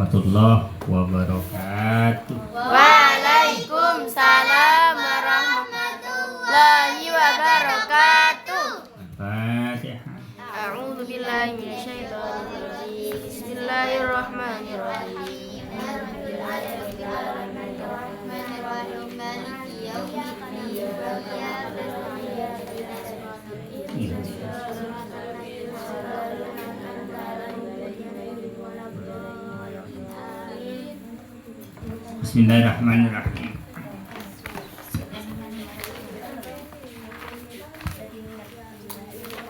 warahmatullahi wabarakatuh. Waalaikumsalam warahmatullahi wabarakatuh. Al-Fatihah. A'udzu billahi minasyaitonir rajim. Bismillahirrahmanirrahim. Bismillahirrahmanirrahim.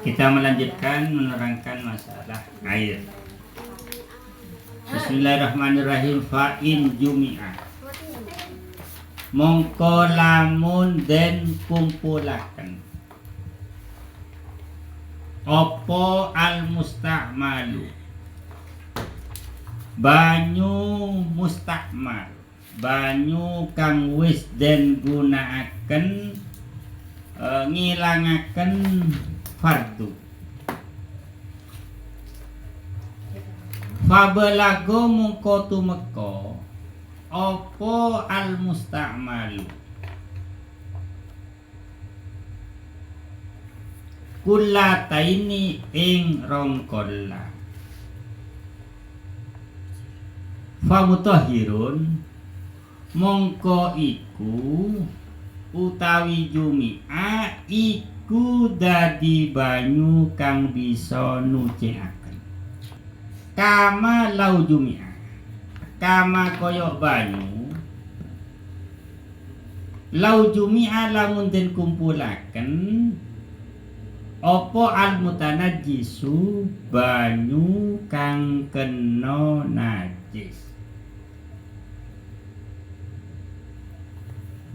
Kita melanjutkan menerangkan masalah air. Bismillahirrahmanirrahim. Fa'in jumi'ah, mongko lamun den kumpulaken opo al musta'malu, banyu mustakmal, banyu kang wis den gunakaken ngilangaken fardu. Fabelago mungko tumeka apa al musta'malu, kullataini ing rongkola. Famutahhirun mongko iku utawi jumi'a iku dadi banyu kang bisa nucikaken. Kama lau jumi'a, kama koyok banyu lau jumi'a lamun den kumpulaken opo al mutanajjisu, banyu kang kena najis.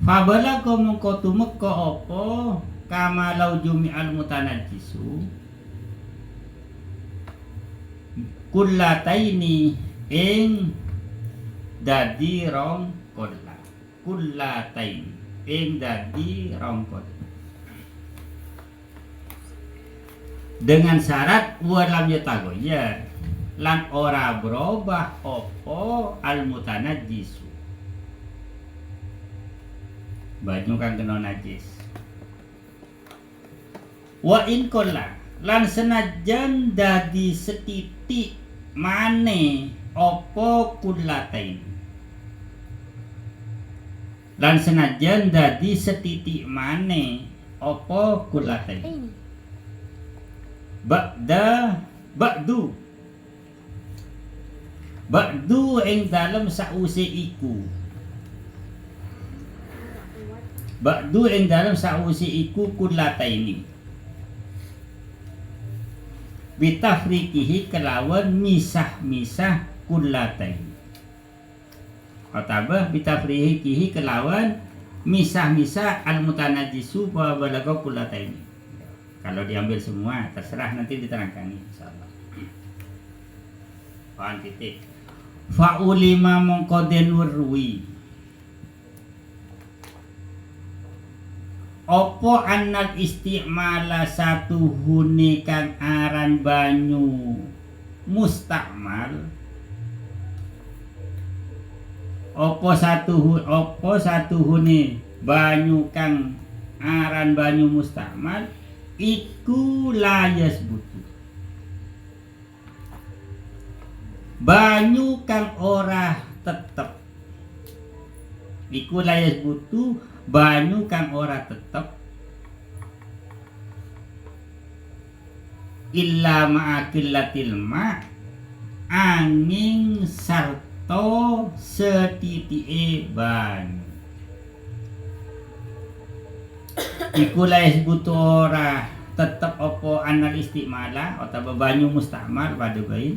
Fabala mongko tumeka apa kama lau jumi'al mutanajjisu, kullataini ing dadi rong kola. Kullataini ing dadi rong kola, dengan syarat walam yatagoyyar, lan ora berubah opo al mutanajjisu, banyu kang kena najis. Wa in kola, lan senajan dadi setitik mane opo kullatain, lan senajan dadi setitik mane opo kullatain. Ba'du ing dalem sause iku, ba'du ing dalem sause iku kullataini, bitafriqihi kelawan misah-misah kullataini, atau bitafriqihi kelawan misah-misah al mutanajjisu wa balagha kullataini. Kalau diambil semua terserah, nanti diterangkan insyaallah. Paham titik. Fa'ulima mongko den werwi opo annal istimala satu hune kang aran banyu mustakmal, opo satu hune banyu kang aran banyu mustakmal iku layas butuh, banyu kang ora tetep. Iku layas butuh, banyu kang ora tetep, illa ma'akillatil ma', angin sarto setitike banyu. Iku layas butuh ora tetep opo anal istimala atau banyu mustakmal pada bayi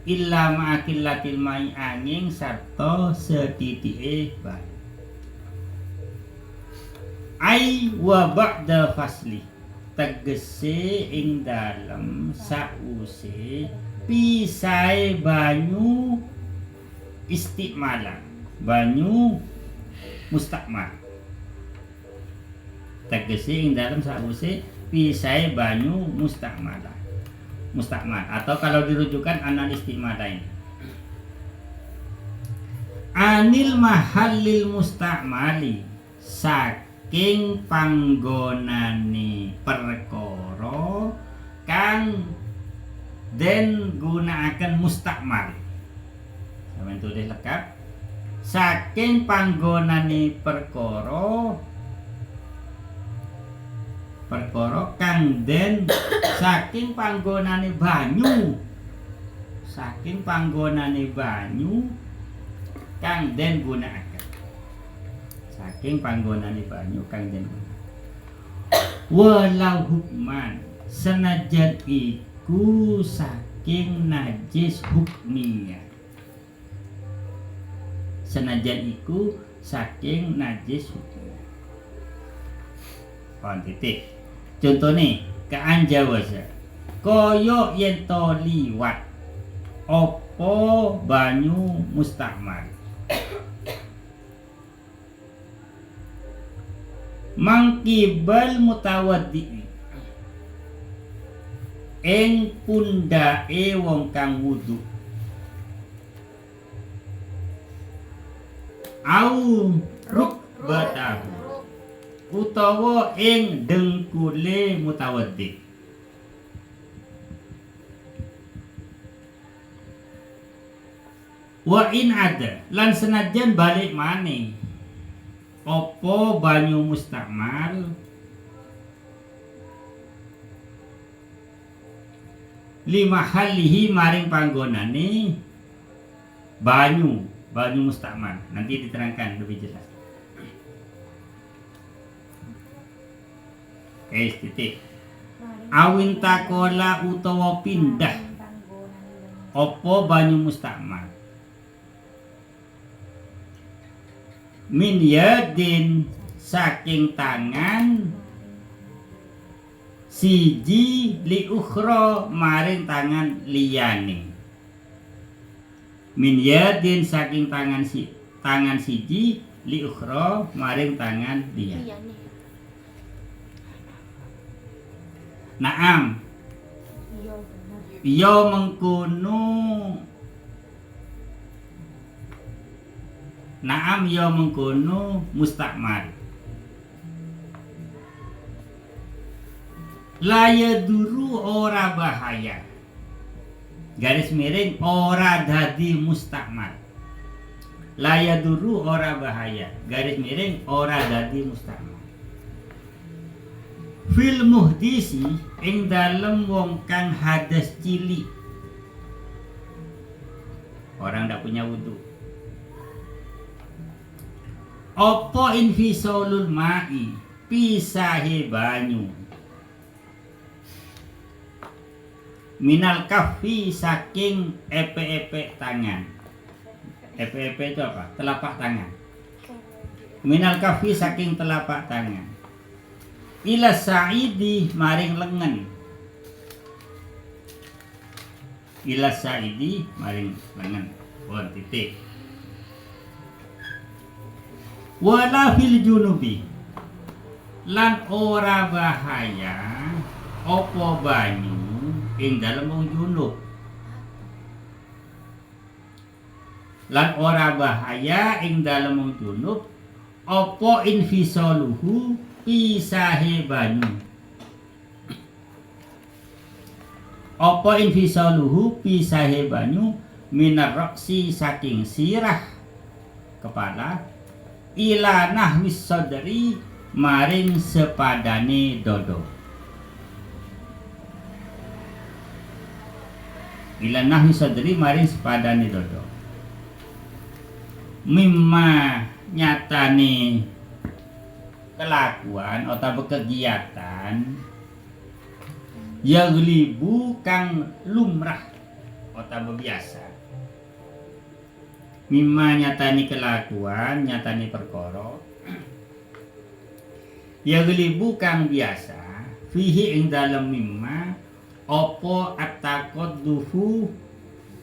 illa ma'akillatil ma'i, angin sarto setitike banyu. Ai wa ba'da fasli, tegese ing dalem sause pisae banyu istimala, banyu mustakmal. Tegese ing dalem sause pisae banyu mustakmal, atau kalau dirujukan anal istimala ini anil mahallil mustamali saking panggonane perkara kang den gunakaken mustakmal. Sampeyan tulis lengkap. Saking panggonane perkara kang den saking panggonane banyu. Saking panggonane banyu kang den gunakaken. Saking panggonane banyu kang den gunakaken. Walau hukman senajan iku saking najis hukmiyah. Senajan iku saking najis hukmiyah. Kon titik. Contone kaanjawasa. Kaya yen to liwat apa banyu mustakmal. Mangkibal mutawaddi ing pundake wong kang wudu au rukbatahu utawa ing dengkule mutawaddi. Wa in ada lan senajan balik maneh apa banyu mustakmal lima halihi maring panggonane banyu mustakmal. Nanti diterangkan lebih jelas. Titik. Awin takola utawa pindah apa banyu mustakmal min yadin saking tangan siji li ukhra maring tangan liyane. Min yadin saking tangan siji li ukhra maring tangan liyane. Naam. Iya mengkono. Naam ya mengkono mustakmal. Laya duru ora bahaya. Garis miring ora dadi mustakmal. Laya duru ora bahaya. Garis miring ora dadi mustakmal. Fil muhdisi ing dalem wong kang hadas cilik. Orang ndak punya wudu. Apa infisolul ma'i pisahe banyu minal kafi saking epe-epe tangan. Epe-epe itu apa? Telapak tangan. Minal kafi saking telapak tangan ila sa'idi maring lengan. Ila sa'idi maring lengan. Bon titik. Wala fil junubi lan ora bahaya apa banyu ing dalem wong junub. Lan ora bahaya ing dalem wong junub apa infisaluhu pisahe banyu. Apa infisaluhu pisahe banyu minar roksi saking sirah kepala ila nahwis sadri maring sepadane dodo. Ila nahwis sadri maring sepadane dodo. Mimma nyatane kelakuan atau kegiatan yaglibu kang lumrah atau biasa. Mimma nyatani kelakuan, nyatani perkara yaglibu kang biasa fihi ing dalem mimma apa at-taqaddufu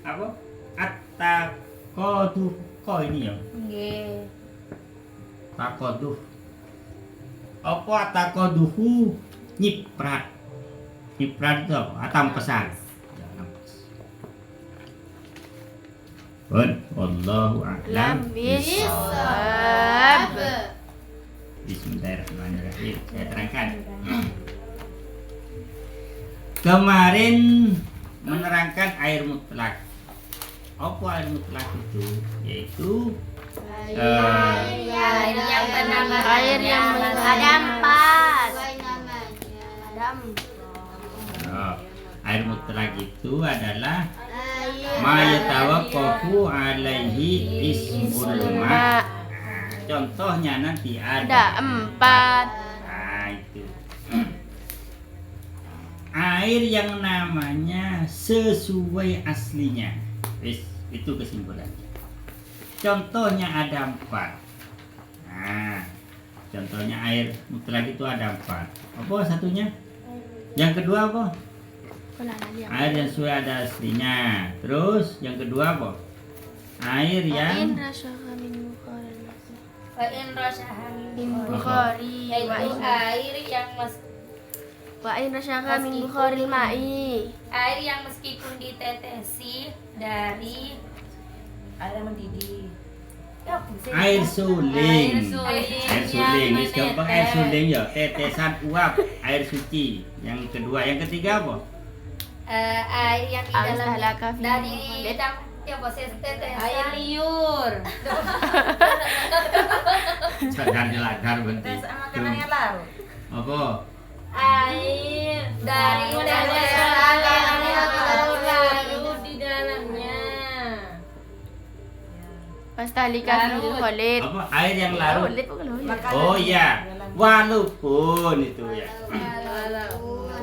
apa at-taqaddufu kok ini ya nggih taqadduf apa at-taqaddufu nyiprat itu atam pesan. Wallahu a'lam Bisawab. Bismillahirrahmanirrahim. Saya terangkan. Kemarin menerangkan air mutlak. Apa air mutlak itu? Yaitu Air yang ada empat. air mutlak itu adalah ma yatawaqqafu alaihi ismul ma. Contohnya nanti Ada ada empat. Nah, itu. Air yang namanya sesuai aslinya. Itu kesimpulannya. Contohnya ada empat. Nah, contohnya air mutlak itu ada empat. Apa satunya? Yang kedua apa? Air yang sesuai ada aslinya. Terus yang kedua apa? Air yang Wa'in rasyaha min Bukhari. Yaitu air yang Wa'in rasyaha min Bukhari ma'i. Air yang meskipun ditetesi dari air mendidih. air suling. Air suling. Air suling. Ini gampang air suling ya. Tetesan uap air suci. Yang kedua, yang ketiga apa? Air yang di dalamnya Al-sahlaka fi dari mukhallid. ya proses tetesan. Air liur. Jangan dilakar berarti. Tes makanan yang larut. Apa? Air Dari tetesan tetesan yang yang larut di dalamnya. Pastalika fil khalid. Apa? Air yang larut. Khalid bukan khalid. Makanan Oh di iya. dalam. Walaupun itu ya.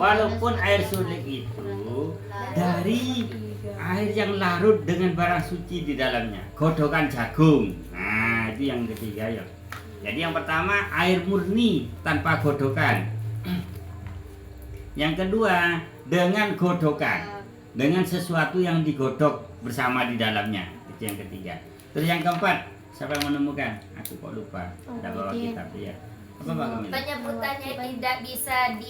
Walaupun air suling itu dari air yang larut dengan barang suci di dalamnya, godokan jagung. Nah, itu yang ketiga ya. Jadi yang pertama air murni tanpa godokan. Yang kedua dengan godokan, dengan sesuatu yang digodok bersama di dalamnya. Itu yang ketiga. Terus yang keempat, siapa yang menemukan? Aku kok lupa. Ada bawa kitab ya. Apa Bang Kamil? Penyebutannya tidak bisa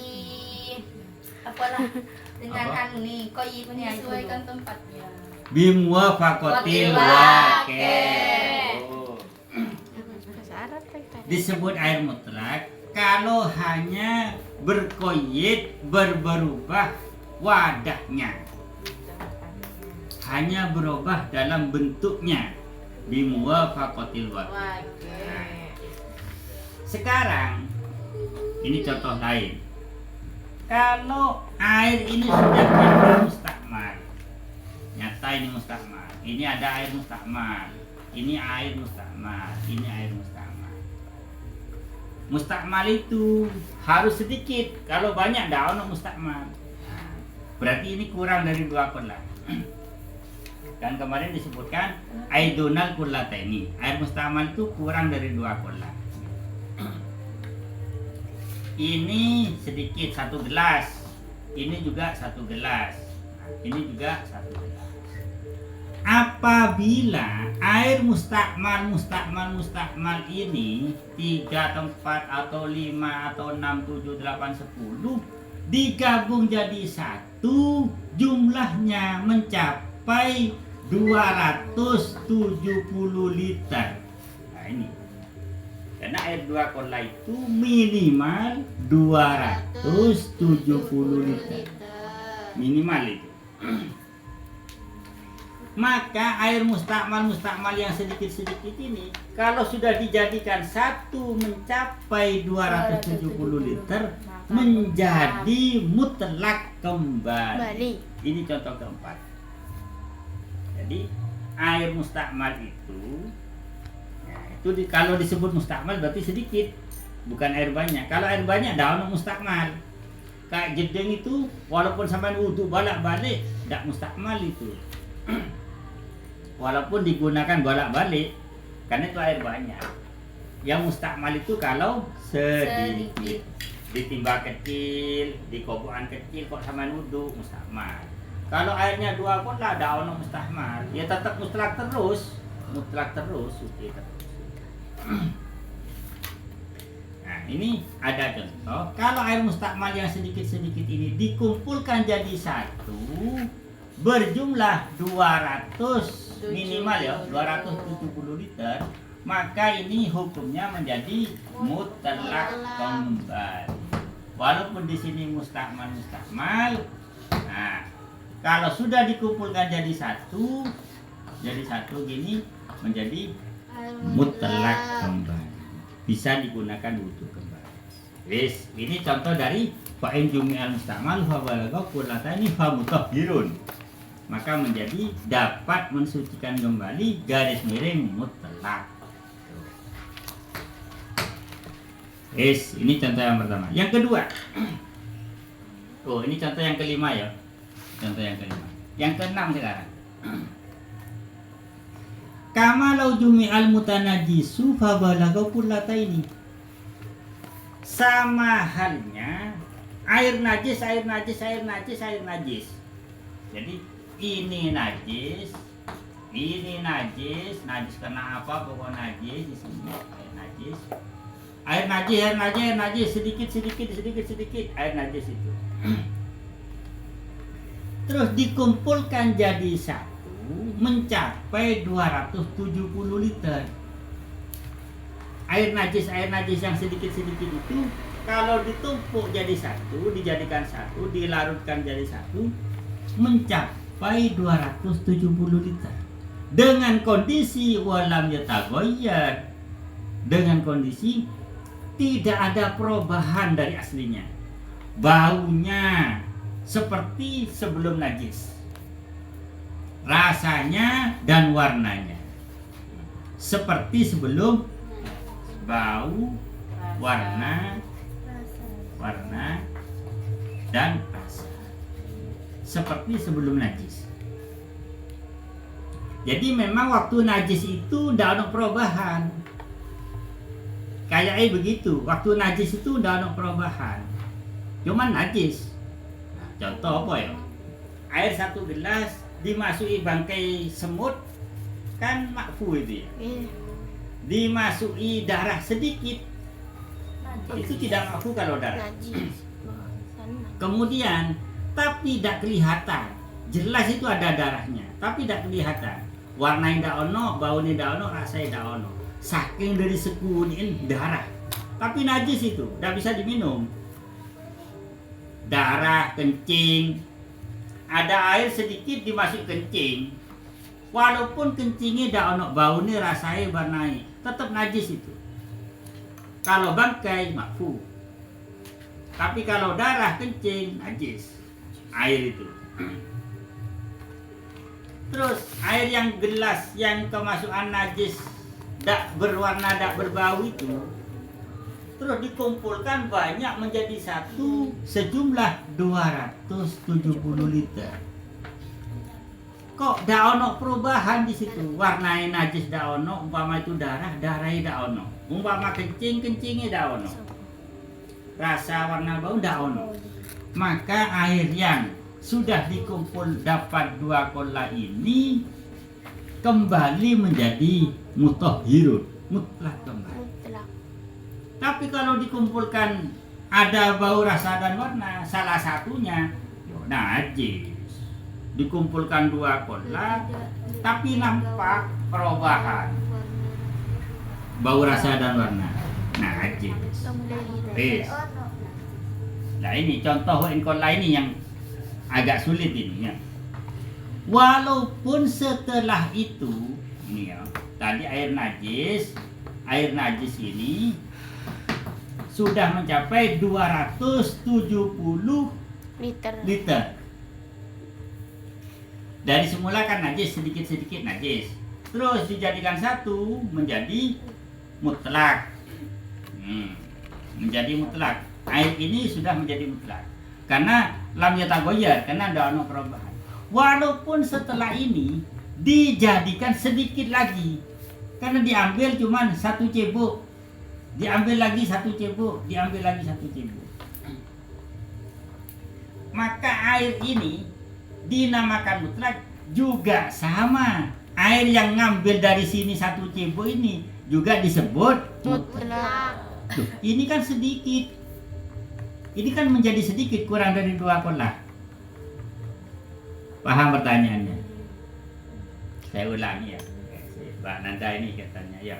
apalah dengan Apa? anu nih koi menyesuaikan tempatnya. Bimuwafaqatil waqi'. Oh. Bahasa Arab tadi. Disebut air mutlak kalau hanya berkoyit berubah wadahnya, hanya berubah dalam bentuknya. Bimuwafaqatil waqi'. Sekarang ini contoh lain. Kalau air ini sudah nyata mustakmal, nyata ini mustakmal, ini ada air mustakmal, ini air mustakmal, ini air mustakmal. Mustakmal itu harus sedikit, kalau banyak dah ono mustakmal. Nah, berarti ini kurang dari 2 kolam. Dan kemarin disebutkan aidunal kullataini, air mustakmal itu kurang dari 2 kolam. Ini sedikit 1 gelas, ini juga 1 gelas, ini juga 1 gelas. Apabila air mustakmal ini 3 atau 4 atau 5 atau 6, 7, 8, 10 digabung jadi 1, jumlahnya mencapai 270 liter. Nah ini. Karena air 2 kola itu minimal 270 liter. Minimal itu. Maka air mustakmal yang sedikit-sedikit ini kalau sudah dijadikan 1 mencapai 270 liter menjadi mutlak kembali. Ini contoh keempat. Jadi air mustakmal itu kalau disebut mustakmal berarti sedikit, bukan air banyak. Kalau air banyak dah ono mustakmal. Kayak jedeng itu walaupun sampai wudu bolak-balik tidak mustakmal itu. Walaupun digunakan bolak-balik karena itu air banyak. Yang mustakmal itu kalau sedikit. Ditimba kecil, di kobokan kecil kok sampai wudu mustakmal. Kalau airnya 2 pot lah dah ono mustakmal. Ya tetap mutlak terus suci terus. Nah ini ada contoh. Kalau air mustakmal yang sedikit-sedikit ini dikumpulkan jadi 1, berjumlah 200 minimal ya 270 liter, maka ini hukumnya menjadi mutlak kembali. Walaupun di sini mustakmal. Nah, kalau sudah dikumpulkan jadi satu gini menjadi mutlak kembali. Bisa digunakan wudhu kembali. Wis, ini contoh dari fa'in jumi'al mustakmal fa balagha qullataini fa mutahhirun. Maka menjadi dapat mensucikan kembali garis miring mutlak. Yes, ini contoh yang pertama. Yang kedua, oh ini contoh yang kelima ya. Contoh yang kelima. Yang keenam sekarang. Kama lau jumi'al mutanajisu fa balagha qullataini. Sama halnya air najis. Jadi ini najis karena apa? Pokok najis di sini air najis sedikit air najis itu. Terus dikumpulkan jadi satu mencapai 270 liter. Air najis yang sedikit itu kalau ditumpuk jadi satu, dijadikan satu, dilarutkan jadi satu, mencapai 270 liter. Dengan kondisi walam yataghayyar, dengan kondisi tidak ada perubahan dari aslinya. Baunya seperti sebelum najis. Rasanya dan warnanya seperti sebelum, bau, warna dan rasa seperti sebelum najis. Jadi memang waktu najis itu tidak ada perubahan. Kayaknya begitu. Waktu najis itu tidak ada perubahan. Cuman najis. Nah, contoh apa ya? Air 1 gelas dimasuki bangkai semut kan makfu itu ya. Dimasuki darah sedikit itu tidak makfu kalau darah. Kemudian tapi tidak kelihatan. Jelas itu ada darahnya, tapi tidak kelihatan. Warnanya tidak ono, baunya tidak ono, rasanya tidak ono. Saking dari sekuniin darah. Tapi najis itu, tidak bisa diminum. Darah, kencing. Ada air sedikit dimasuk kencing. Walaupun kencingnya tidak ono, baunya, rasanya, warnanya, tetap najis itu. Kalau bangkai, makfu. Tapi kalau darah, kencing, najis. Air itu. Terus air yang gelas yang kemasukan najis tak berwarna, tak berbau itu terus dikumpulkan banyak menjadi satu sejumlah 270 liter. Kok dak ono perubahan di situ? Warnanya najis dak ono, umpama itu darahnya dak ono. Umpama kencingnya dak ono. Rasa warna bau dak ono. Maka air yang sudah dikumpul dapat 2 kola ini kembali menjadi mutahhirun, mutlak kembali. Tapi kalau dikumpulkan ada bau, rasa dan warna, salah satunya najis. Dikumpulkan 2 kola tapi nampak perubahan bau, rasa dan warna, najis. Nah ini contoh kola ini yang agak sulit ini ya. Walaupun setelah itu ini ya, tadi air najis ini sudah mencapai 270 liter. Dari semula kan najis, sedikit najis. Terus dijadikan satu menjadi mutlak. Menjadi mutlak. Air ini sudah menjadi mutlak. Karena lam yataghayyar, karena tidak ada perubahan. Walaupun setelah ini dijadikan sedikit lagi, karena diambil cuma 1 cebok, diambil lagi 1 cebok, diambil lagi 1 cebok. Maka air ini dinamakan mutlak juga sama. Air yang ngambil dari sini 1 cebok ini juga disebut mutlak. Tuh, ini kan sedikit. Ini kan menjadi sedikit, kurang dari 2 kola. Paham pertanyaannya? Saya ulangi ya. Mbak Nanda ini katanya ya.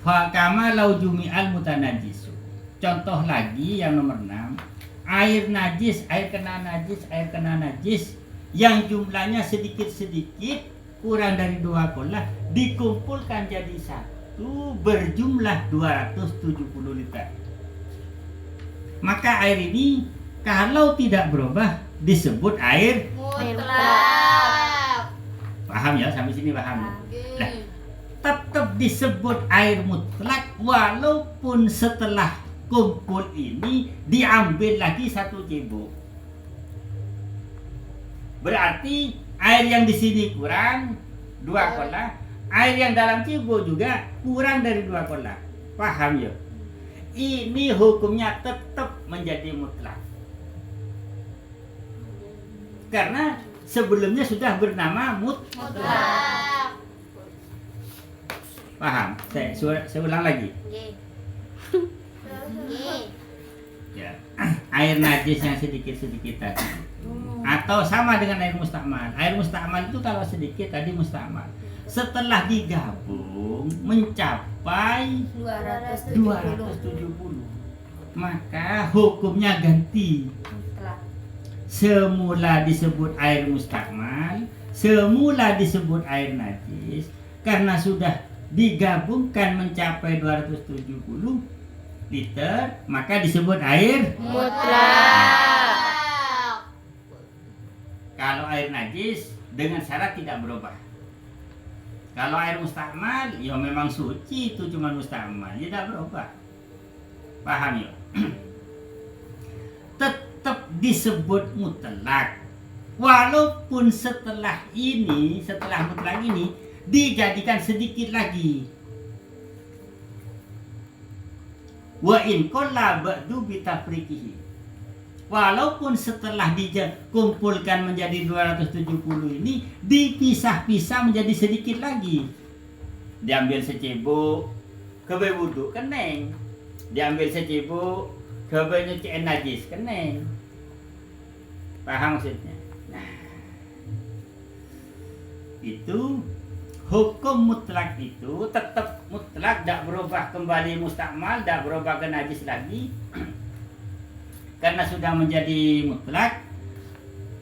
Fa kama lau jumi'al mutanajjisu. Contoh lagi yang nomor 6. Air najis, air kena najis yang jumlahnya sedikit-sedikit kurang dari 2 kolah dikumpulkan jadi satu berjumlah 270 liter. Maka air ini kalau tidak berubah disebut air. Mutlak. Paham ya, sampai sini paham. Oke. Nah, tetap disebut air mutlak walaupun setelah kumpul ini diambil lagi 1 cebok. Berarti air yang di sini kurang 2 kolah, air yang dalam cebok juga kurang dari 2 kolah. Paham ya? Ini hukumnya tetap menjadi mutlak. Karena sebelumnya sudah bernama Mutlak. Paham? Saya ulang lagi. Oke. Ya. Air najis yang sedikit-sedikit tadi. Atau sama dengan air mustakmal. Air mustakmal itu kalau sedikit tadi mustakmal. Setelah digabung mencapai 270. Maka hukumnya ganti. Semula disebut air mustakmal, semula disebut air najis, karena sudah digabungkan mencapai 270 liter, maka disebut air Mutlak. Kalau air najis dengan syarat tidak berubah. Kalau air mustakmal, ya memang suci, itu cuma mustakmal, tidak berubah. Paham ya? Tetap disebut mutlak. Walaupun setelah mutlak ini dijadikan sedikit lagi. Wa in qalla ba'du bitafriqihi. Walaupun setelah dikumpulkan menjadi 270 ini dipisah-pisah menjadi sedikit lagi. Diambil secebok kebe wudu keneng. Diambil secebok kebe nyuciin najis keneng. Paham maksudnya? Nah, itu hukum mutlak itu tetap mutlak, tidak berubah kembali mustakmal, tidak berubah ke najis lagi. Karena sudah menjadi mutlak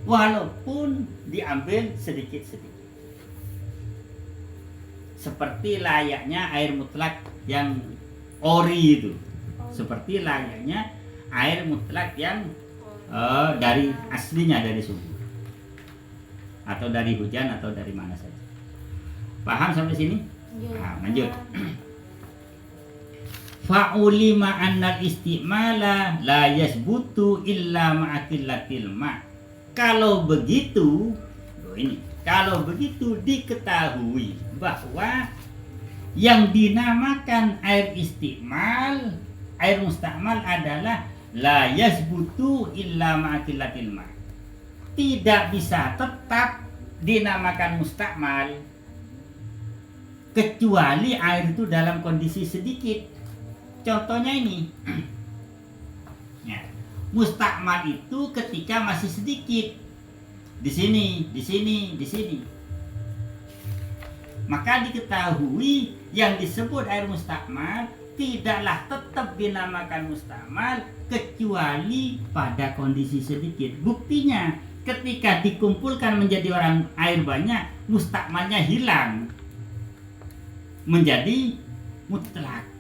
walaupun diambil sedikit-sedikit. Seperti layaknya air mutlak yang ori itu. Seperti layaknya air mutlak yang dari aslinya dari sumber. Atau dari hujan atau dari mana saja. Paham sampai sini? Nah, lanjut. Fa'ulima annal istimala la yasbutu illa ma'akillatil ma'. Kalau begitu diketahui bahwa yang dinamakan air istimal, air mustakmal adalah la yasbutu illa ma'akillatil ma'. Tidak bisa tetap dinamakan mustakmal kecuali air itu dalam kondisi sedikit. Contohnya ini, ya, mustakmal itu ketika masih sedikit, di sini. Maka diketahui yang disebut air mustakmal tidaklah tetap dinamakan mustakmal kecuali pada kondisi sedikit. Buktinya, ketika dikumpulkan menjadi air banyak, mustakmalnya hilang, menjadi mutlak.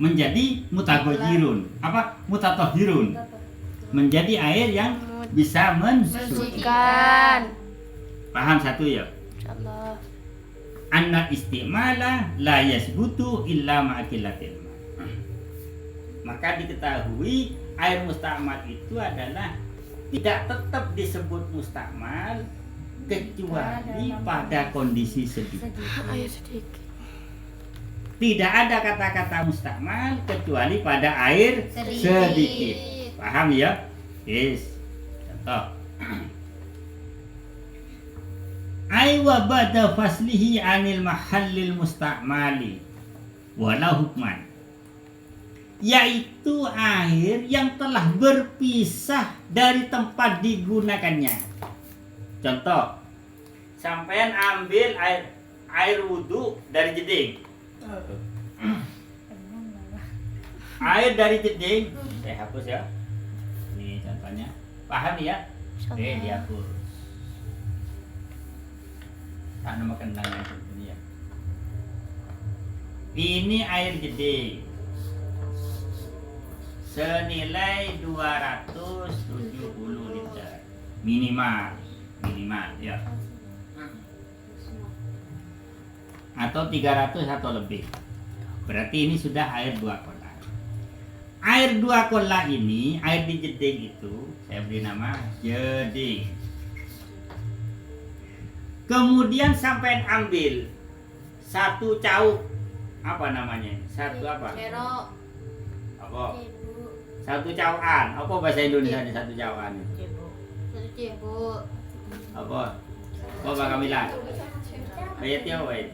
Menjadi mutaghayyirun, mutatohirun, menjadi air yang bisa mensucikan. Paham satu ya? Insyaallah. Anna istimala la yasbutu illa ma'akillatil ma'. Maka diketahui air mustakmal itu adalah tidak tetap disebut mustakmal kecuali pada kondisi sedikit. Ayo sedikit. Tidak ada kata-kata mustakmal kecuali pada air sedikit. Paham ya? Yes. Contoh. Aywa ba'da faslihi anil mahallil mustakmali walau hukman. yaitu air yang telah berpisah dari tempat digunakannya. Contoh, sampean ambil air wudhu dari jeding. Air dari jeding, saya hapus ya. Ini contohnya, paham ya? Oke, dihapus. Tak nama kendangnya ini ya. Ini air jeding senilai 270 liter minimal ya, atau 300 atau lebih. Berarti ini sudah air 2 kolam. Air 2 kolam ini, air di jeding itu saya beri nama jeding. Kemudian sampai ambil satu cauk, apa namanya? Satu apa? Cero. Apa? Satu caukan. Apa bahasa Indonesia ini satu caukan? Satu cebok. Apa? Apa Kamila? Kayak tiap wae.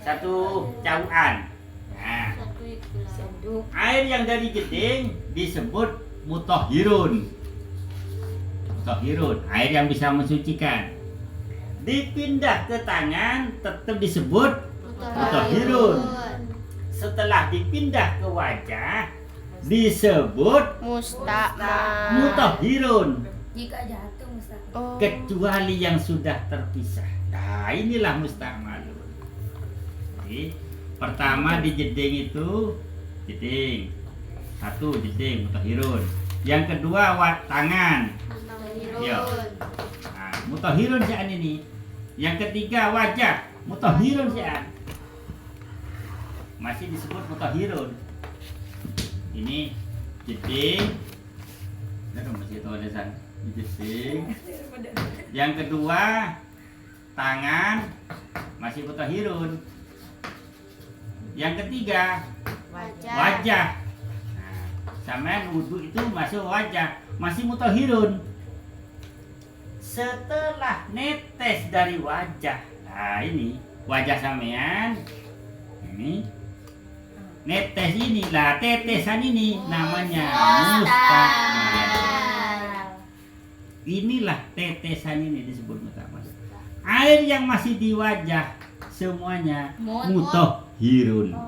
Satu caukan. Nah, Satu gelas. air yang dari jeding disebut mutahhirun. Mutahhirun, air yang bisa mensucikan. Dipindah ke tangan tetap disebut mutahhirun. Setelah dipindah ke wajah disebut Mustakmal. mutahhirun, Jika jatuh mustahil. Oh. kecuali yang sudah terpisah. Nah, inilah mustakmalun. Jadi pertama di jeding itu jeding. Satu jeding mutahhirun. Yang kedua tangan. Iya. Nah, mutahhirun sian ini. Yang ketiga wajah, mutahhirun sian. Masih disebut mutahhirun. Ini jeding. Masih tahu ada san. Jeding. Yang kedua tangan, masih mutahhirun. Yang ketiga wajah. Nah, sampean wudhu itu masuk wajah, masih mutahhirun. Setelah netes dari wajah, nah ini wajah sampean, ini netes inilah tetesan ini namanya mustakmal. Inilah tetesan ini disebut mustakmal. Air yang masih di wajah semuanya mutahhirun.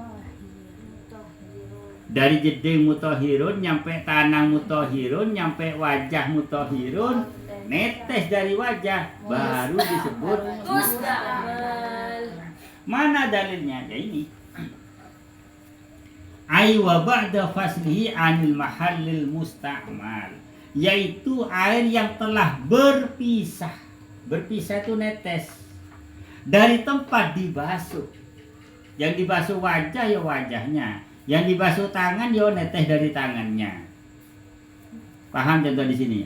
Dari jeding mutahhirun, nyampe tanang mutahhirun, nyampe wajah mutahhirun, netes dari wajah baru disebut mustakmal. Mana dalilnya? Ya ini. Ai wa ba'da faslihi anil mahallil mustakmal, yaitu air yang telah berpisah. Berpisah itu netes dari tempat dibasuh. Yang dibasuh wajah ya wajahnya, yang dibasuh tangan ya netes dari tangannya. Paham contoh di sini?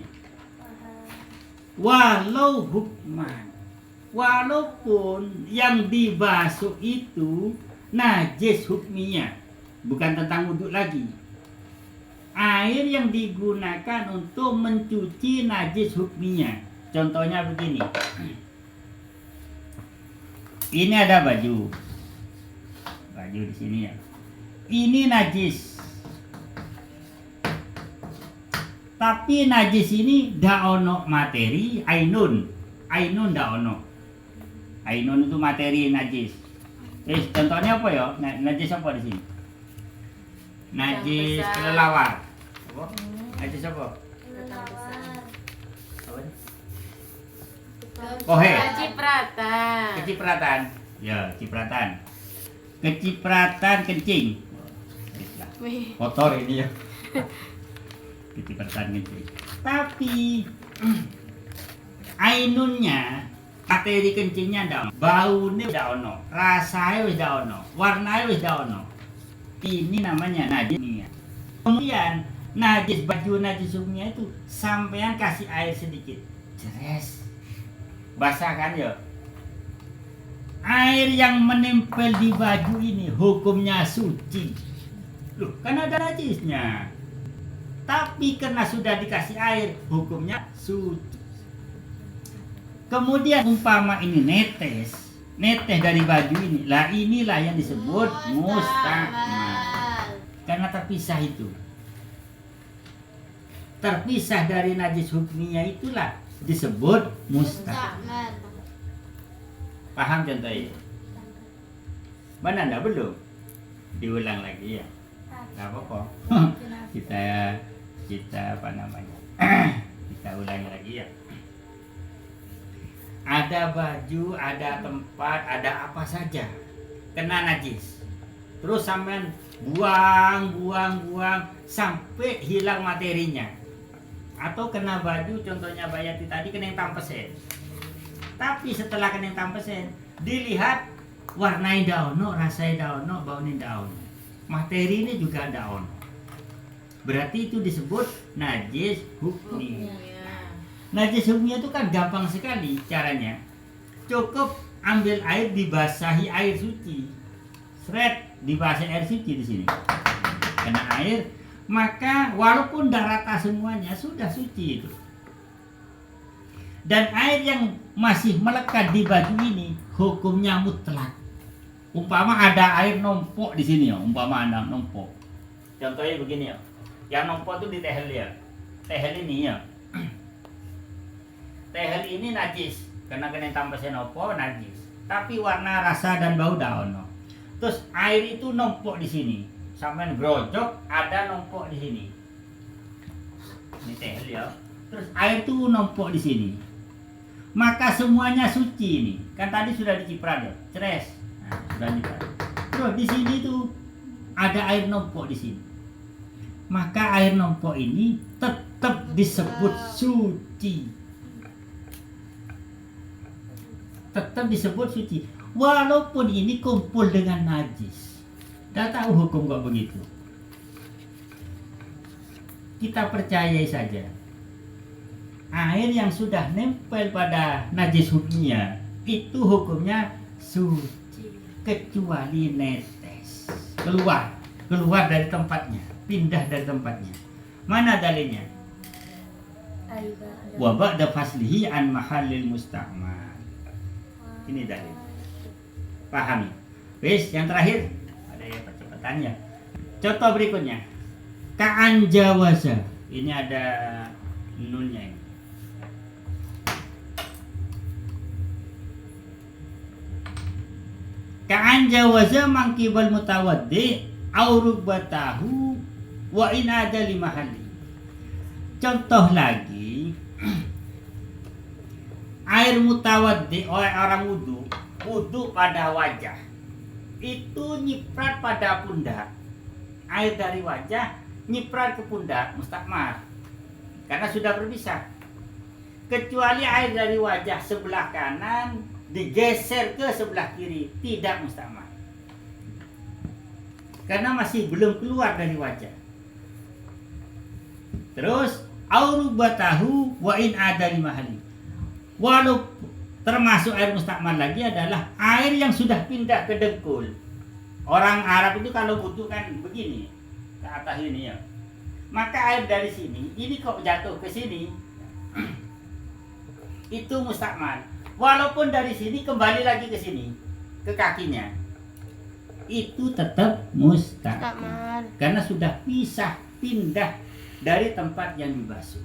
Walau hukman, walaupun yang dibasuh itu najis hukminya, bukan tentang wudhu lagi. Air yang digunakan untuk mencuci najis hukminya. Contohnya begini. Ini ada baju. Baju di sini ya. Ini najis. Tapi najis ini da ono materi ainun. Ainun da ono. Ainun itu materi najis. Contohnya apa ya? Najis apa di sini? Najis kelelawar. Apa? Najis apa? Apa? Kohe. Kecipratan. Kecipratan. Ya, cipratan. Kecipratan kencing. Kotor ini ya. Kecipratan kencing. Tapi ainunnya, materi kencingnya ndak ono, baune ndak ono, rasanya wis ndak ono, warnanya wis ndak ono. Ini namanya najis. Kemudian najis baju najis hukumnya itu sampean kasih air sedikit, jeres, basah kan ya. Air yang menempel di baju ini hukumnya suci. Loh, kan ada najisnya. Tapi karena sudah dikasih air, hukumnya suci. Kemudian umpama ini netes dari baju ini, lah inilah yang disebut mustakmal. karena terpisah itu. Terpisah dari najis hukminya itulah disebut musta'mal. Paham contohnya? Mana anda belum? Diulang lagi ya. Nggak apa-apa. kita apa namanya? Kita ulangi lagi ya. Ada baju, ada tempat, ada apa saja kena najis. Terus sampean buang sampai hilang materinya. Atau kena baju, contohnya Bayati tadi kena yang tampesen. Tapi setelah kena yang tampesen, dilihat warnai daun, rasai daun, baunya daun. Materi ini juga daun. Berarti itu disebut najis hukmi. Najis hukmi itu kan gampang sekali caranya. Cukup ambil air dibasahi air suci. Seret dibasahi air suci di sini. Kena air, maka walaupun dah rata semuanya sudah suci itu. Dan air yang masih melekat di baju ini hukumnya mutlak. Umpama ada air numpuk di sini ya, umpama ada numpuk. Contohnya begini ya. Yang numpuk itu di tehel ya. Tehel ini ya. Tehel ini najis karena kena tampasen opo najis. Tapi warna, rasa dan bau daun. Terus air itu numpuk di sini. Sampai grojok ada numpuk di sini. Ini tehel ya. Terus air itu numpuk di sini. Maka semuanya suci ini. Kan tadi sudah diciprat ya. Ceres. Nah, sudah diciprat. Terus di sini tuh ada air numpuk di sini. Maka air numpuk ini tetap disebut suci. Tetap disebut suci. Walaupun ini kumpul dengan najis. Dah tahu hukum kok begitu. Kita percayai saja. Air yang sudah nempel pada najis hukminya itu hukumnya suci. Kecuali netes. Keluar dari tempatnya. Pindah dari tempatnya. Mana dalilnya? Wa ba'da faslihi an mahallil musta'mal. Ini dalil. Pahami. Wis, yang terakhir ada ya percepatannya. Contoh berikutnya. Ka'an jawaza. Ini ada nunnya ini. Ka'an jawaza mangkibal mutawaddi au rubbatahu wa in ada limahalli. Contoh lagi. Air mutawaddi oleh orang wudu pada wajah itu nyiprat pada pundak. Air dari wajah nyiprat ke pundak mustakmal karena sudah berpisah. Kecuali air dari wajah sebelah kanan digeser ke sebelah kiri, tidak mustakmal karena masih belum keluar dari wajah. Terus aurubatahu wa in ada limahali. Walaupun termasuk air mustakmal lagi adalah air yang sudah pindah ke dengkul. Orang Arab itu kalau wudu kan begini, ke atas ini ya. Maka air dari sini, ini kok jatuh ke sini, itu mustakmal. Walaupun dari sini kembali lagi ke sini, ke kakinya, itu tetap mustakmal. Karena sudah pindah dari tempat yang dibasuh.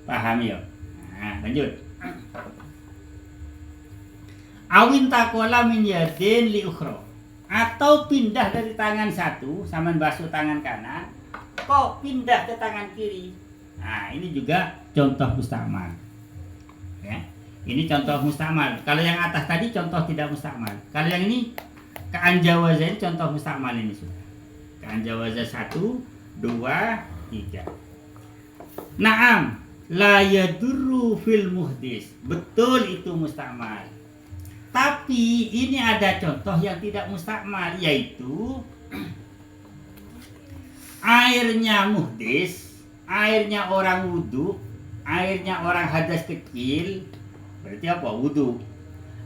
Paham ya? Nah, lanjut. Awin takola min yadin li ukhra. Atau pindah dari tangan satu, sama basuh tangan kanan, kok pindah ke tangan kiri. Nah, ini juga contoh mustakmal. Ya. Ini contoh mustakmal. Kalau yang atas tadi contoh tidak mustakmal. Kalau yang ini ka'an jawaza ini contoh mustakmal ini sudah. Ka'an jawaza 1, 2, 3. Naam. La yadurru fil muhdis. Betul itu mustakmal. Tapi ini ada contoh yang tidak mustakmal, yaitu airnya muhdis, airnya orang wudu, airnya orang hadas kecil. Berarti apa? Wudu.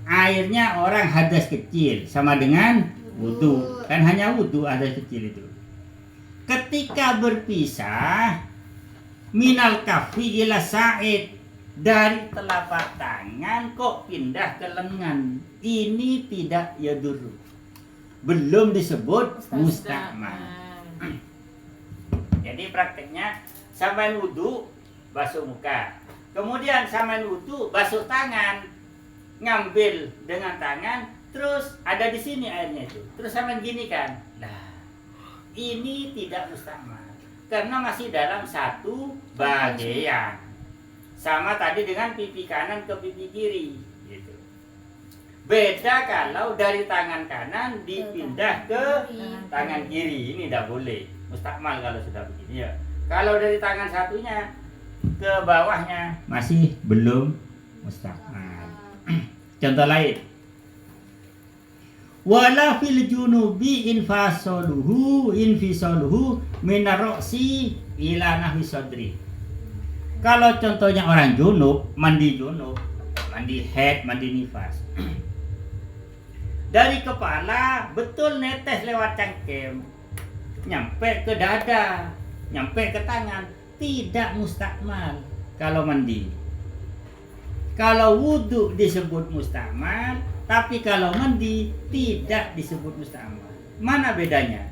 Airnya orang hadas kecil sama dengan wudu. Kan hanya wudu hadas kecil itu. Ketika berpisah minal kafi ila sa'id, dari telapak tangan kok pindah ke lengan, ini tidak yadurru, belum disebut mustakmal. Jadi prakteknya sampai wudu basuh muka. Kemudian sampai wudu basuh tangan. Ngambil dengan tangan, terus ada di sini airnya itu. Terus sampai gini kan. Nah, ini tidak mustakmal karena masih dalam satu bagian. Sama tadi dengan pipi kanan ke pipi kiri gitu. Beda kalau dari tangan kanan dipindah ke tangan kiri, ini tidak boleh. Mustakmal kalau sudah begini ya. Kalau dari tangan satunya ke bawahnya masih belum mustakmal. Contoh lain. Wala fil junubi infisaluhu minar ra'si ila nahwi sadri. Kalau contohnya orang junub, mandi haid, mandi nifas. Dari kepala betul netes lewat cangkem, nyampe ke dada, nyampe ke tangan, tidak mustakmal kalau mandi. Kalau wudu disebut mustakmal, tapi kalau mandi tidak disebut mustakmal. Mana bedanya?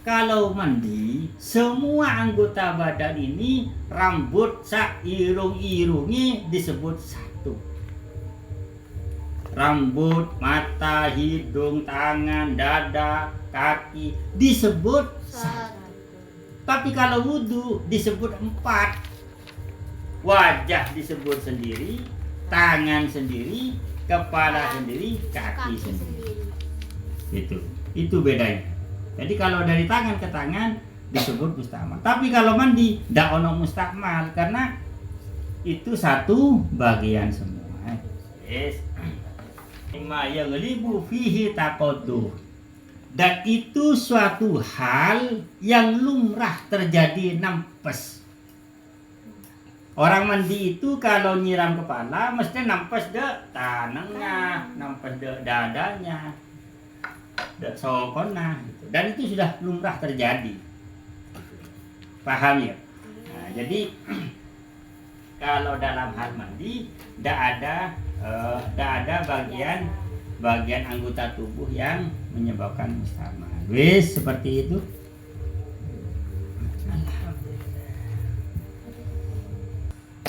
Kalau mandi, semua anggota badan ini, rambut sak irung-irungi disebut satu. Rambut, mata, hidung, tangan, dada, kaki disebut satu. Tapi kalau wudu disebut 4. Wajah disebut sendiri, tangan sendiri, kepala sendiri, kaki sendiri. Itu bedanya. Jadi kalau dari tangan ke tangan disebut mustakmal. Tapi kalau mandi ndak ono mustakmal karena itu satu bagian semua. Yes. Ima yang libu fihi taqadduh. Dan itu suatu hal yang lumrah terjadi nampes. Orang mandi itu kalau nyiram kepala mesti nampes de tanengnya, nampes de dadanya, de sokona gitu. Dan itu sudah lumrah terjadi. Paham ya? Nah, jadi kalau dalam hal mandi tidak ada bagian anggota tubuh yang menyebabkan mustakmal. Wis seperti itu.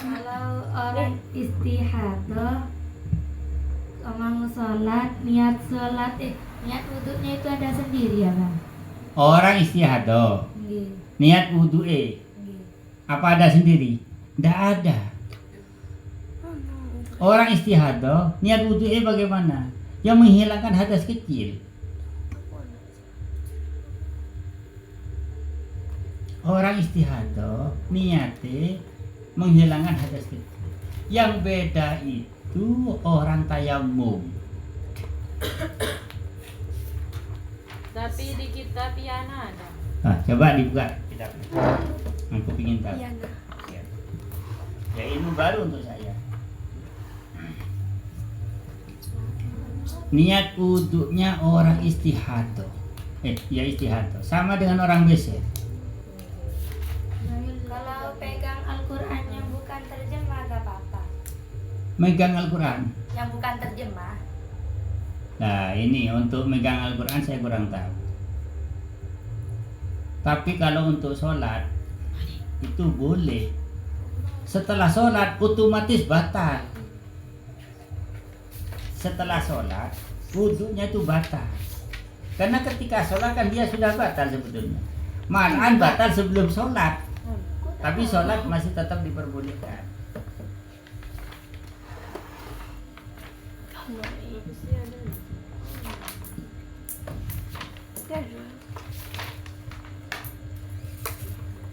Kalau orang istihadah mau sholat, niat wudhunya itu ada sendiri ya Bang? Orang istihadah, Nggih. niat wudu Nggih. apa ada sendiri? Tidak ada. Orang istihadah, niat wudu bagaimana? Yang menghilangkan hadas kecil. Orang istihadah, niatnya menghilangkan hadas kecil. Yang beda itu orang tayamum. Tapi di kitab Yana ada. Nah, coba dibuka kitabnya. Aku ingin tahu. Ya, ilmu baru untuk saya. Niat wudunya orang istihadah. Ya istihadah. Sama dengan orang biasa. Kalau pegang Al-Quran yang bukan terjemah gak apa-apa. Megang Al-Quran. Yang bukan terjemah. Nah, ini untuk megang Al-Quran saya kurang tahu. Tapi kalau untuk sholat itu boleh. Setelah sholat otomatis batal. Setelah sholat wudunya itu batal. Karena ketika sholat kan dia sudah batal sebetulnya. Malahan batal sebelum sholat. Tapi sholat masih tetap diperbolehkan.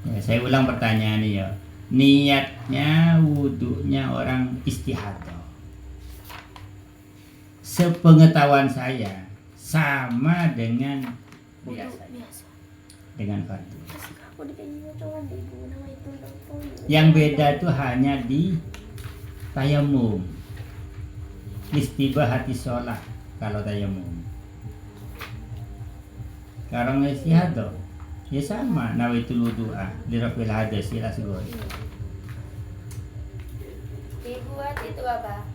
Ya, saya ulang pertanyaan ini ya. Niatnya wudunya orang istihadah. Sepengetahuan saya sama dengan biasa. Dengan fardu. Yang beda itu hanya di tayamum. Istibah hati sholat kalau tayamum. Kalau istihadah ya sama, nawaitul wudu'a lirafil hadas ila asghar. Dibuat itu apa?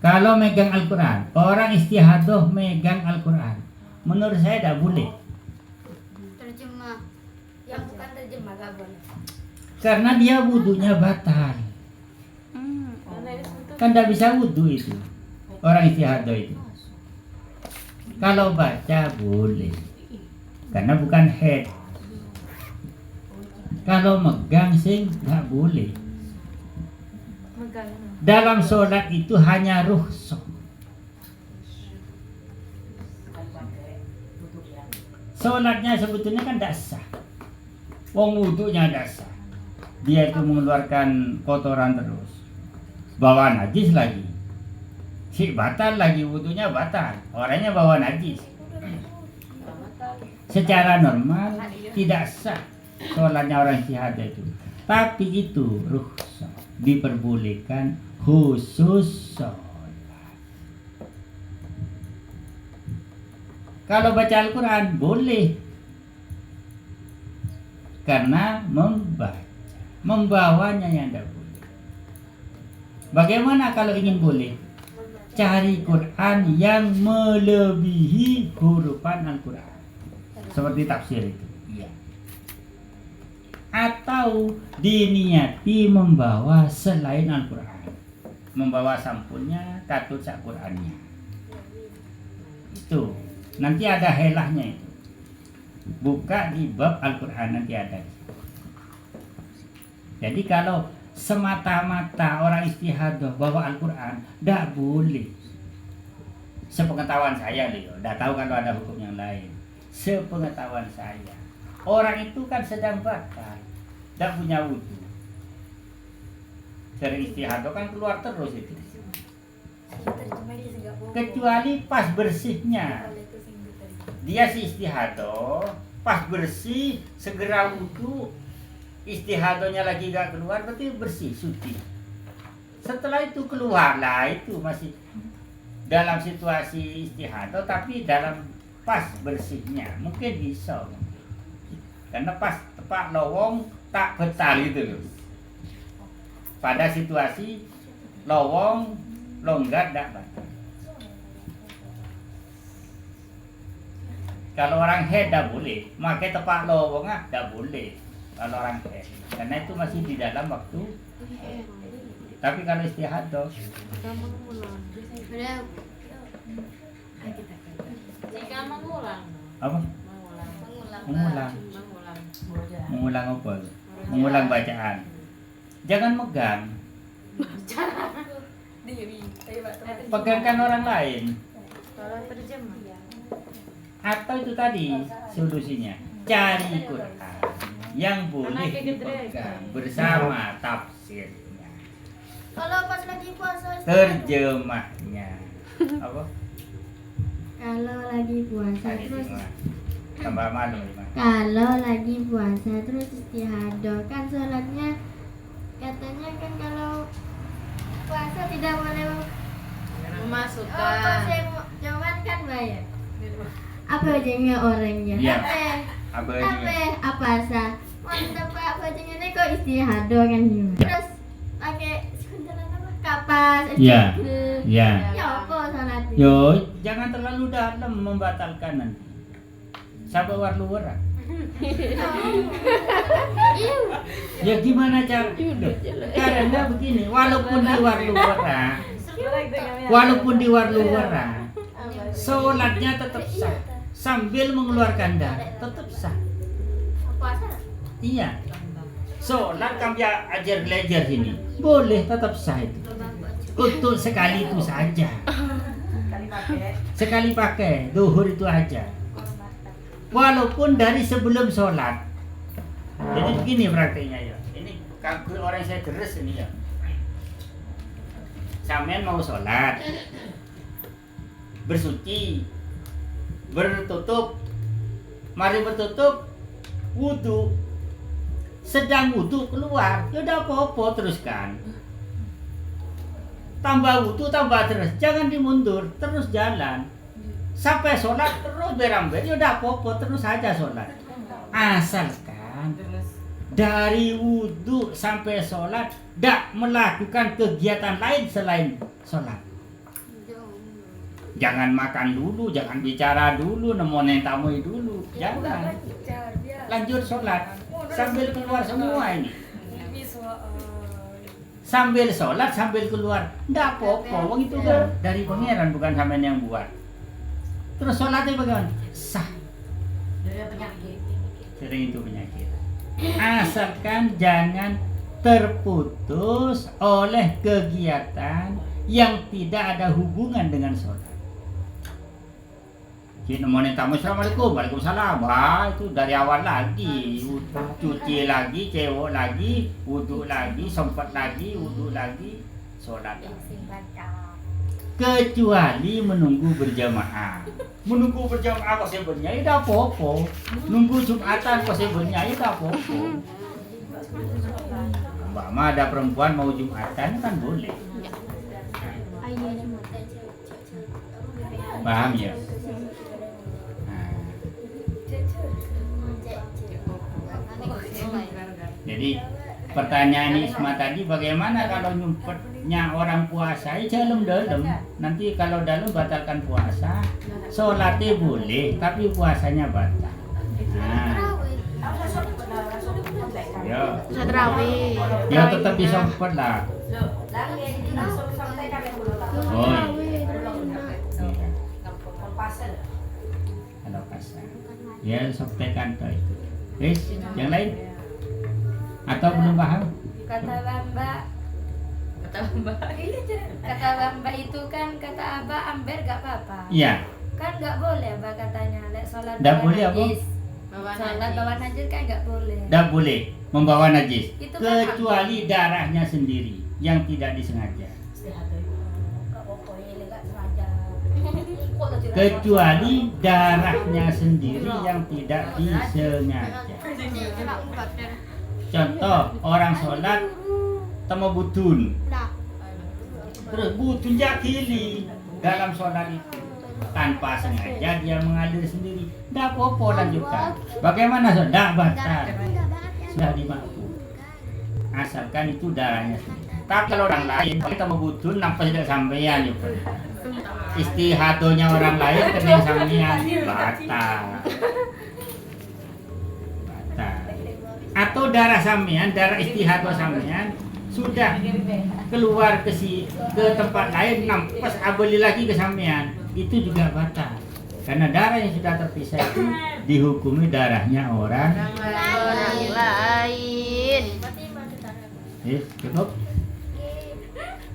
Kalau megang Al-Quran, orang istihadah megang Al-Quran, menurut saya tidak boleh. Terjemah Agak boleh. Karena dia wudhunya batal. Karena itu betul. Kan tidak bisa wudhu itu. Orang istihadah itu. Kalau baca boleh. Karena bukan head. Kalau megang sing nggak boleh. Megang. Dalam sholat itu hanya rukhsah. Sholatnya sebetulnya kan tidak sah. Wong wudhunya tidak sah. Dia itu mengeluarkan kotoran terus. Bawa najis lagi. Si batal lagi, wudhunya batal. Orangnya bawa najis. Secara normal tidak sah sholatnya orang istihadah itu. Tapi itu rukhsah, diperbolehkan khusus sholat. Kalau baca Al-Quran boleh, karena membawanya yang tidak boleh. Bagaimana kalau ingin boleh? Cari Quran yang melebihi hurufan Al-Quran, seperti tafsir itu. Iya. Atau diniati membawa selain Al-Quran, membawa sampulnya, katut sak Qurannya. Itu nanti ada helahnya itu. Buka di bab Al-Quran nanti ada. Jadi kalau semata-mata orang istihadah bawa Al-Quran, tidak boleh. Sepengetahuan saya, Leo, tidak tahu kalau ada hukum yang lain. Sepengetahuan saya, orang itu kan sedang batal, tidak punya wudhu. Sering istihadah kan keluar terus itu. Kecuali pas bersihnya. Dia si istihadah, pas bersih segera wudhu. Istihadahnya lagi gak keluar, berarti bersih, suci. Setelah itu keluarlah, itu masih dalam situasi istihadah, tapi dalam pas bersihnya mungkin bisa. Karena pas tepak lowong tak betal itu loh. Pada situasi lowong longgar tak batal. Kalau orang head dah boleh, makai tepak lowong dah boleh. Kalau orang head, karena itu masih di dalam waktu. Tapi kalau istihadah, Jika mengulang. apa? Mengulang. Mengulang apa? Mengulang bacaan. Jangan megang. Pegangkan orang lain. Kalau terjemah. Atau itu tadi solusinya, cari Quran yang boleh dipegang bersama tafsirnya, Kalau pas lagi puasa terjemahnya. Apa? Kalau lagi puasa Tadi terus semua. Tambah malu gimana? Kalau lagi puasa terus istihadah kan sholatnya katanya kan kalau puasa tidak boleh Memasukkan. jangan kan bayar. Apa aja orangnya? Iya. Apa Abadi. apa sah? Mantap apa aja ini kok istihadah kan gimana? Terus pakai sebentar apa? Kapas. Iya. gitu. Ya. Ya apa sholatnya? Yo, jangan terlalu dalam membatalkan nanti. Sabar warlu orang. Ya gimana cara? Karena begini, walaupun di warlu orang, sholatnya tetap sah. Sambil mengeluarkan darah, tetap sah. Puasa? Iya. Sholat kami ajar belajar sini, boleh tetap sah itu. Untuk sekali itu saja. Sekali pakai, duhur itu aja. Walaupun dari sebelum sholat. Jadi begini prakteknya ya. Ini kalau orang saya deres ini ya. Sampean mau sholat, bersuci, bertutup, mari bertutup, wudhu. Sedang wudhu keluar, ya udah apa-apa teruskan. Tambah wudhu, tambah terus, jangan dimundur, terus jalan. Sampai sholat terus berambil, ya udah apa-apa terus saja sholat. Asalkan dari wudhu sampai sholat tidak melakukan kegiatan lain selain sholat. Jangan makan dulu, jangan bicara dulu, nemonin tamu dulu, jangan. Lanjut sholat. sambil keluar semua ini. Sambil sholat, sambil keluar. Nggak apa-apa, wong itu kan dari pangeran, bukan sampean yang buat. Terus sholatnya bagaimana? Sah. Sering itu penyakit. Asalkan jangan terputus oleh kegiatan yang tidak ada hubungan dengan sholat. Kita mau tamu assalamualaikum, waalaikumsalam. Wah, itu dari awal lagi, cuci lagi, cewek lagi, wudhu lagi, sempat lagi, wudhu lagi, sholat lagi. Kecuali menunggu berjamaah. Menunggu berjamaah kok sebenarnya tidak apa-apa. Nunggu Jumatan kok sebenarnya tidak apa-apa. Mbak Ma ada perempuan mau Jumatan kan boleh. Paham ya? Jadi pertanyaan Isma tadi bagaimana kalau nyumpetnya orang puasa dalam nanti kalau dalam batalkan puasa, sholatnya boleh tapi puasanya batal. Ya tetap disumpet lah. Oh iya. Kalau pasal, ya soptekan tuh itu. Yang lain? Atau belum paham? Kata Mbak itu kan kata Abah amber gak apa-apa. Iya. Kan gak boleh Abah katanya. Lek sholat Nggak bawa boleh apa? najis. Sholat bawa najis kan gak boleh. Tidak boleh membawa najis Itu kan kecuali darahnya sendiri yang tidak disengaja. Kecuali darahnya sendiri yang tidak disengaja. Contoh orang sholat temu butun, terus butun jakili dalam sholat itu tanpa sengaja dia mengalir sendiri. Tidak apa-apa lanjutkan. Bagaimana sudah batal, sudah dimaafkan. Asalkan itu darahnya sendiri. Tapi kalau orang lain kita mau butun nampak tidak sampean itu. Istihadonya orang lain kena sampean batal. Atau darah sampean, darah istihado sampean sudah keluar ke tempat lain nampas abeli lagi ke sampean, itu juga batal. Karena darah yang sudah terpisah itu dihukumi darahnya orang lain. Cukup?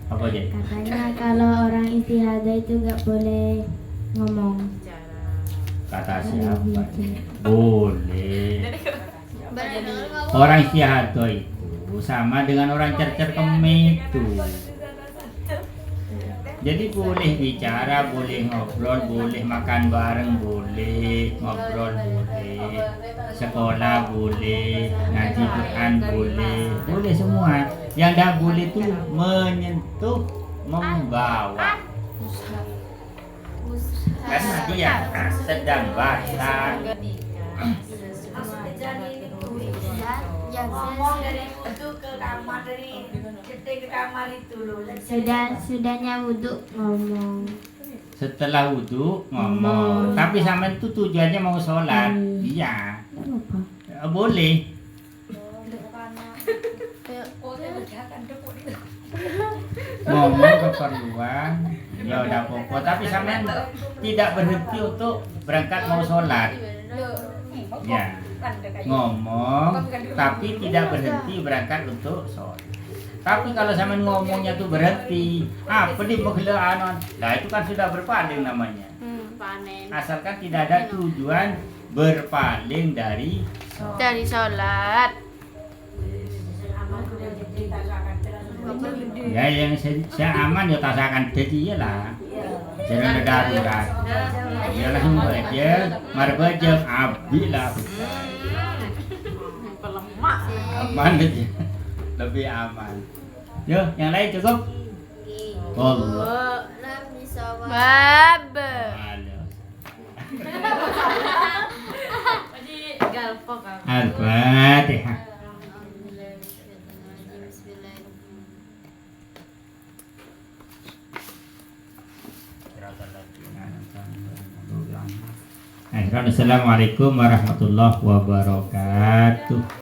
Apa aja? Katanya kalau orang istihadah itu nggak boleh ngomong. Kata siapa? Boleh. Orang istihadah itu sama dengan orang cercer kemih itu. Jadi boleh bicara, boleh ngobrol, boleh makan bareng, boleh ngobrol, boleh sekolah, boleh ngaji Quran, boleh semua. Yang tidak boleh itu menyentuh, membawa. Karena dia sedang basah. ngomong dari wudhu ke kamar, dari cetek ke kamar itu loh. Sudahnya wudhu ngomong. Setelah wudhu ngomong. Tapi sama itu tujuannya mau sholat. Iya. Boleh. Ngomong keperluan. Ya udah apa-apa. Tapi sama tidak berhenti untuk berangkat mau sholat. Ya. Ngomong tapi tidak berhenti berangkat untuk sholat. Tapi kalau sama ngomongnya tuh berhenti, apa di anon, nah itu kan sudah berpaling namanya. Asalkan tidak ada tujuan berpaling dari sholat. Ya yang saya aman ya tasakan jadi lah. Jangan ada darurat. Ya langsung aja, marbajak abi lah. Aman aja, lebih aman. Yo, yang lain cukup. Allah. Bab. Al-Fatihah. Assalamualaikum warahmatullahi wabarakatuh.